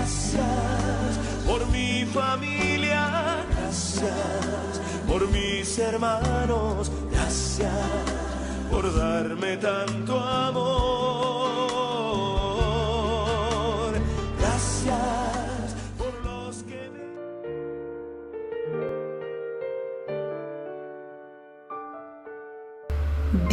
Gracias por mi familia, gracias por mis hermanos, gracias por darme tanto amor. Gracias por los que me...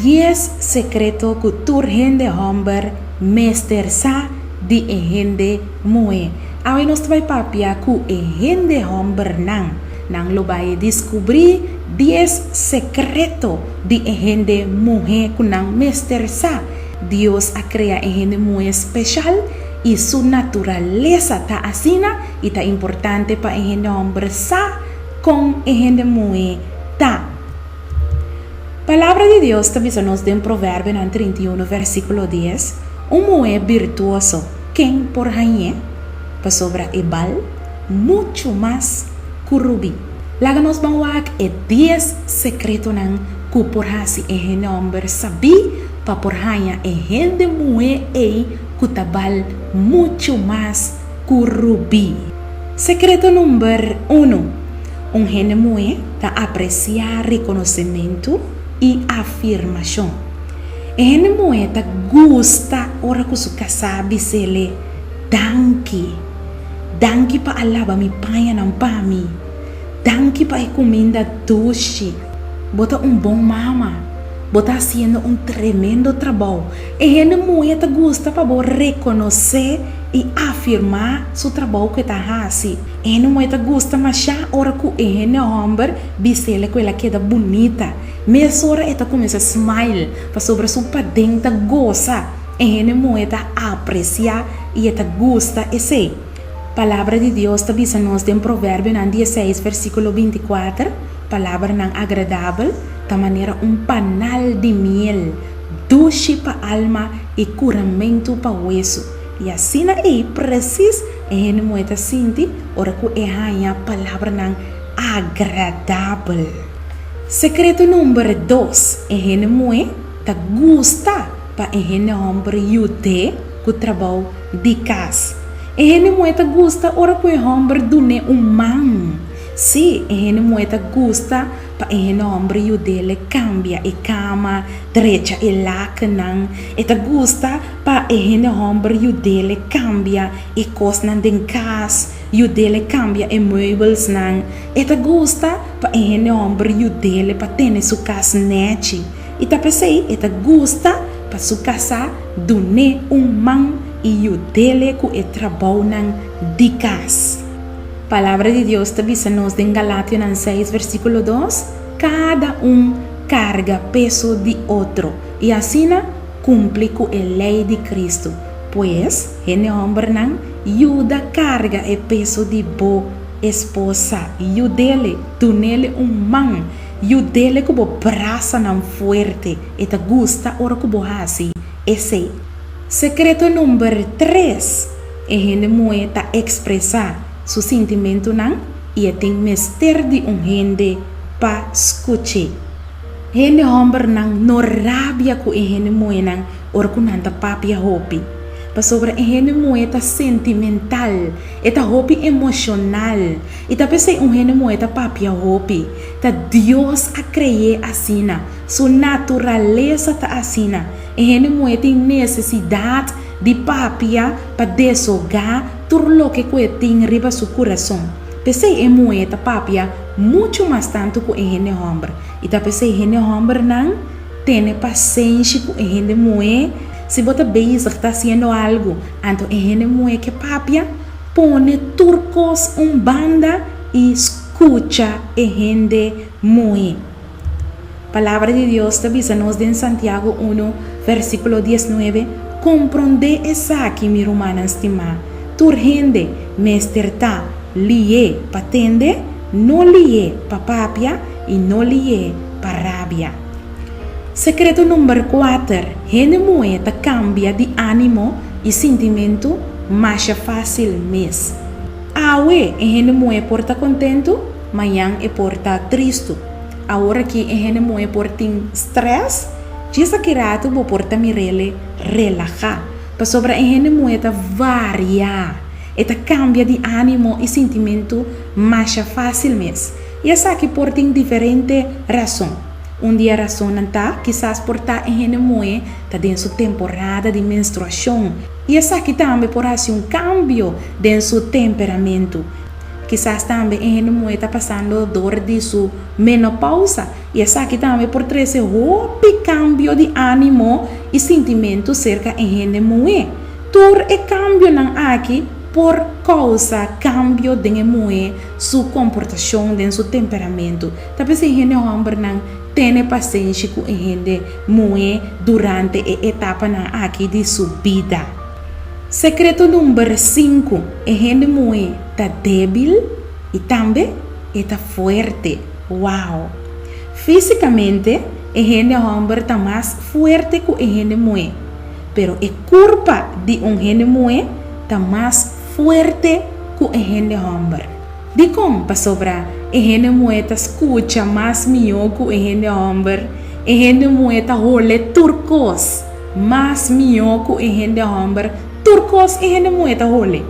10 secreto ku turhende homber meester sa di ehende moe. Awi nos vai papia ku ehende homber nang lo vai descobrir 10 secreto di ehende moe ku nang meester sa. Dios a crea ehende moe especial y su naturaleza ta asina y ta importante pa ehende homber sa con ehende moe ta. Palabra de Dios también nos de un proverbio en 31 versículo 10. Un moe virtuoso, quien por jañe, pues sobra ebal, mucho más kurubi. Laga nos banwak 10 secreto nan ku por hasi ehene hombre sabi, pa por jaña ehende moe kutabal mucho más kurubi. Secreto número 1. Un gene moe ta apreciar reconocimiento y afirmación. Ene moeta gusta ora ku su kasabi sele danki. Danki pa alaba mi paya ng pami. Danki pa comida doce. Bota bom mama. Bota haciendo un tremendo trabajo. Ene moeta gusta pa bo reconocer y afirmar su trabajo que ta hasi. Ene moeta gusta masha ora ku ene hombre bisele que ela queda bonita. Mesmo ora eta começa a smile, para sobre sua padenta goza, ene moeta aprecia e eta gusta esse. Palavra de Deus ta bisa nos de provérbio nan 16 versículo 24, palavra nan agradável, ta maneira panal de miel, doce pa alma e curamento pa hueso. E assim aí, preciso, ene moeta sinti, ora ku ehanha palavra nan agradável. Secreto número 2. Ehene moe ta gusta pa ehene hombre yude ku trabalho de casa. Ehene moe ta gusta ora ku hombre dune man. Si ehene moe ta gusta pa ehene hombre yude le cambia e cama derecha e lacanang. E ta gusta pa ehene hombre yude le cambia e cos nan den casa. Yudele cambia e meubels nang. Eta gusta pa ehene hombre yudele pa tene su casa neti. Ita pensei, eta gusta pa su casa dune man e yudele ku e trabalho nang di casa. Palavra de Deus ta bisa nos de Galátia 6 versículo 2. Cada carga peso de outro e assim cumpre com a lei de Cristo. Pues, ene hombre nang yuda carga e peso de bo esposa. Yudele, tunele man. Yudele kubo braça nan fuerte. Eta gusta ora kubo hasi. Esse. Secreto número 3. Ene moeta expressar su sentimento nang e tem mester de gente pa escuche. Ene hombre nang no rabia ku ene moenang ora kunanta papia hopi. Pa sobre ene moeta sentimental, eta hopi emocional. Ita pensei ene moeta papia hopi. Ta Dios a cree asina, su naturaleza ta asina. Ene moeta necessidade de papia pa desogar tudo que tem riba su coração. Pensei moeta papia muito mais tanto com ene hombre. Ita pensei ene hombre não tem paciência com ene moeta. Se você beiza está fazendo algo, então ene moe que papia pone turcos banda e escucha ene moe. Palavra de Deus te avisa nos de Santiago 1 versículo 19. Comprende essa aqui, mi romana estima. Turhende mesterta lie patende, no lie pa papia e no lie pa rabia. Secreto número 4. Ene moeta cambia de ânimo e sentimento mais fácil mês. Awe ene moe porta contento, manhã e porta triste. Agora que ene moe porta stress, disa que rato bo porta mirele relaxa. Pa sobra ene moeta varia. Eta cambia de ânimo e sentimento mais fácil mesmo. E essa aqui por tem diferente razão. Dia razão não tá, quizás por tá em renemoe, tá dentro sua temporada de menstruação. E essa aqui também por assim cambio dentro seu temperamento. Quizás também em renemoe tá passando dor de sua menopausa. E essa aqui também por trazer cambio de ânimo e sentimento cerca em renemoe. Tur e cambio não aqui por causa cambio de moe sua comportação de seu temperamento. Tapi se gente homem não tem paciência com gente moe durante a etapa na aqui de sua vida. Secreto número 5, a gente moe tá débil e também está forte. Uau! Fisicamente, a gente homem tá mais forte que a gente moe. Pero a culpa de gente moe tá mais fuerte que a gente homem. De como para sobrar, a gente moeda escuta mais melhor que a gente homem. A gente moeda role turcos mais melhor que a gente homem. Turcos a gente moeda role.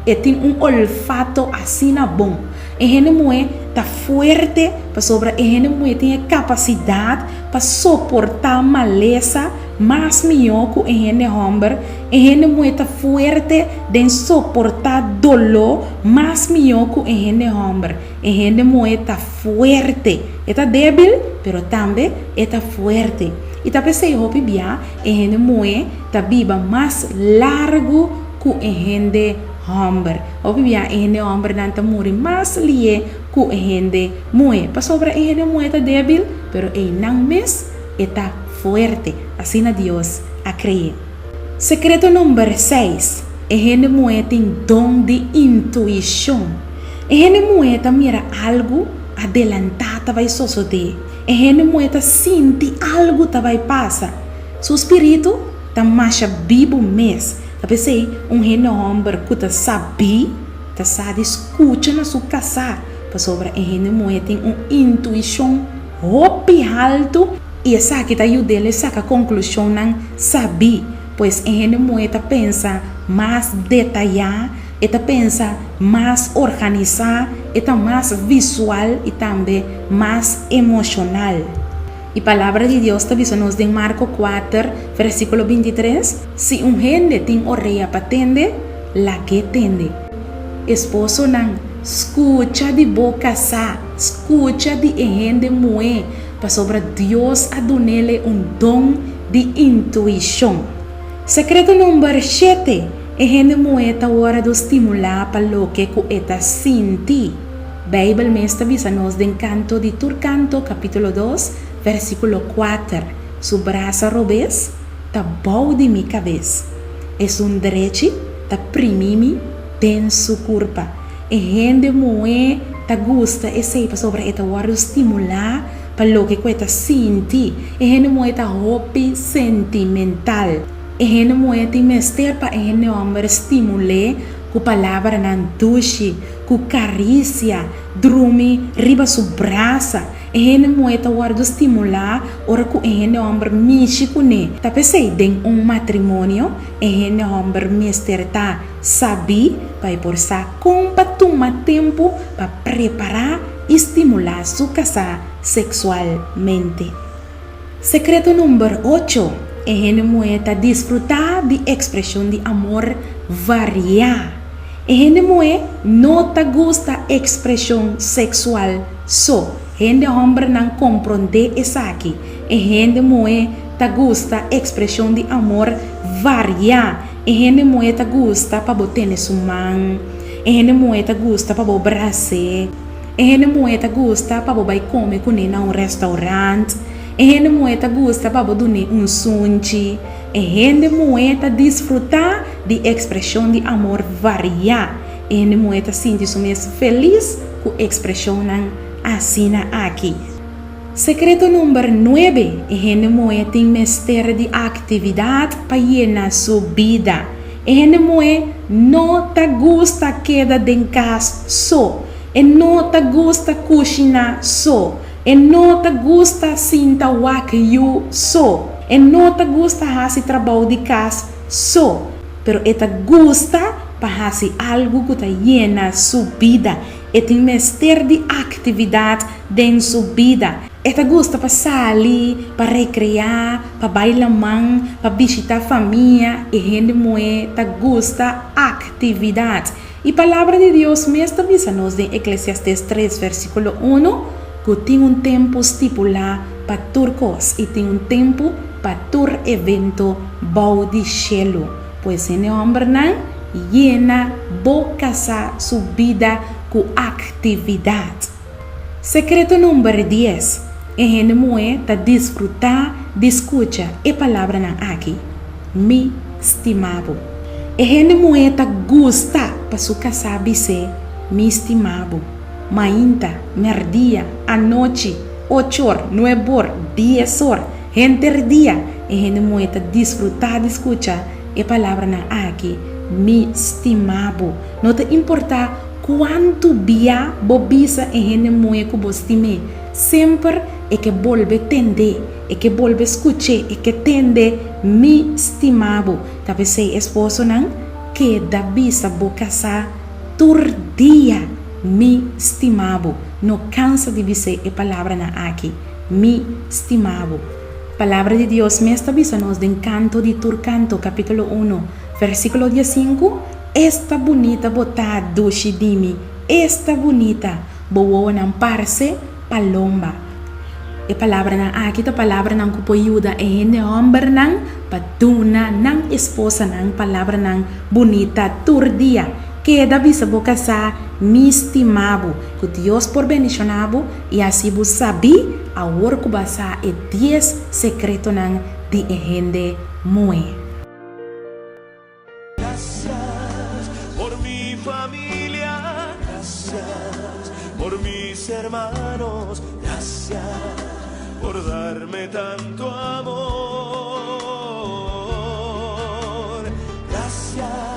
E tem olfato assim na bom. A gente moeda tá forte para sobrar. A gente moeda tem a capacidade para suportar maleza mais melhor que a gente homem. A gente moeda forte de suportar dolor mais melhor que a gente homem. A gente moeda forte. Está débil, pero também está forte. E tá pensando que a gente moeda tá viva mais largo que a gente homem. Obviamente, a gente homem não tá morrer mais lie que a gente moeda. Para sobra a gente moeda débil, pero não mesmo está fuerte. Assim na Deus a crer. Secreto número 6. A gente moeda tem dom de intuição. A gente moeda mira algo adelantado vai suceder. A gente moeda sente algo vai passar. Seu espírito tá mais vivo mesmo. Tá pensei gente homem que tá sabe, tá sabe escuta na sua casa. Para sobre a gente moeda tem intuição alto. E essa aqui tá ajudando a sacar a conclusão não sabe, pois a gente moeda pensa mais detalhada, eta pensa mais organizada, eta mais visual e também mais emocional. E a palavra de Deus está dizendo em Marcos 4, versículo 23, se gente tem orelha para atender, la que atende. Esposo não, escuta de boca sa, escuta de gente moe, para sobre Deus a dar-lhe dom de intuição. Secreto número 7. A gente moeda hora de estimular para o que está senti. Bíblia mestra visa-nos de canto de Turcanto, capítulo 2, versículo 4. Su braço robês, tá bom de minha cabeça. É direito, tá primimi, tem su curva. A gente moeda tá gosta e sei para sobre esta hora de estimular para o que está senti. A gente moeda hobby sentimental. A gente moeda mester para a gente homem estimular com palavra nan duche, com carícia, dormir riba su braça. A gente moeda guarda estimular ora que a gente homem mexe com ele. Tá pensei em matrimônio, a gente homem mester tá sabe para por sa compa tomar tempo para preparar e estimular su casa sexualmente. Secreto número 8. A gente moeda desfrutar de expressão de amor variada. A gente moeda não te gosta expressão sexual só. A gente homem não compreende isso aqui. A gente moeda te gosta expressão de amor variada. A gente moeda gosta para botar na sua mão. A gente moeda gosta para botar braço. A gente moeda gosta para botar comer com ele em restaurante. A gente moeda gosta para botar sunchi. A gente moeda desfrutar de expressão de amor variada. A gente moeda sentir-se mesmo feliz com a expressão assim aqui. Secreto número 9. A gente moeda tem mestre de atividade para llenar sua vida. A gente moeda não te gosta queda em casa só. E não te gosta cozinhar só. E não te gosta sinta wakiu só. E não te gosta fazer trabalho de casa só. Pero te gosta para hacer algo que te llena su vida. E tem mestre de atividade dentro sua vida. E te gusta para sair, para recrear, para bailar, para visitar a família. E gente muito te gusta atividade. E a palavra de Deus mesmo avisa-nos em Eclesiastes 3, versículo 1, que tem tempo estipulado para turcos e tem tempo para tur evento bom de cielo. Pois esse homem não llena boca sua vida com atividade. Secreto número 10. É gente muito desfrutar, de escutar a palavra aqui. Me estimado. É gente muito gosta para sua casa dizer me estimado. Mainta, merdia, a noite, 8 horas, 9 horas, 10 horas, gente dia. É gente muito desfrutar, de escutar a palavra aqui. Me estimado. Não te importa quanto dia bobisa é gente muito que você estime. Sempre é que volve tender, é que volve escutar, é que tende me estimado. Talvez sei esposo não que da bisa boca sa tur dia me estimado. Não cansa de dizer a palavra aqui. Me estimado. Palavra de Deus me está avisando de Canto de Turcanto, capítulo 1, versículo 15. Esta bonita botada doce de mim, esta bonita boa não parece palomba. E palavra aqui, a palavra não que ajuda é gente homem não, patuna não esposa não, palavra não bonita turdia. Que da bisa boca sa me estimado, que Deus por bendicionado e assim vos sabe a hora que basa e 10 secreto não de gente muito. Gracias por mi familia, gracias por mis hermanos, gracias por darme tanto amor. Gracias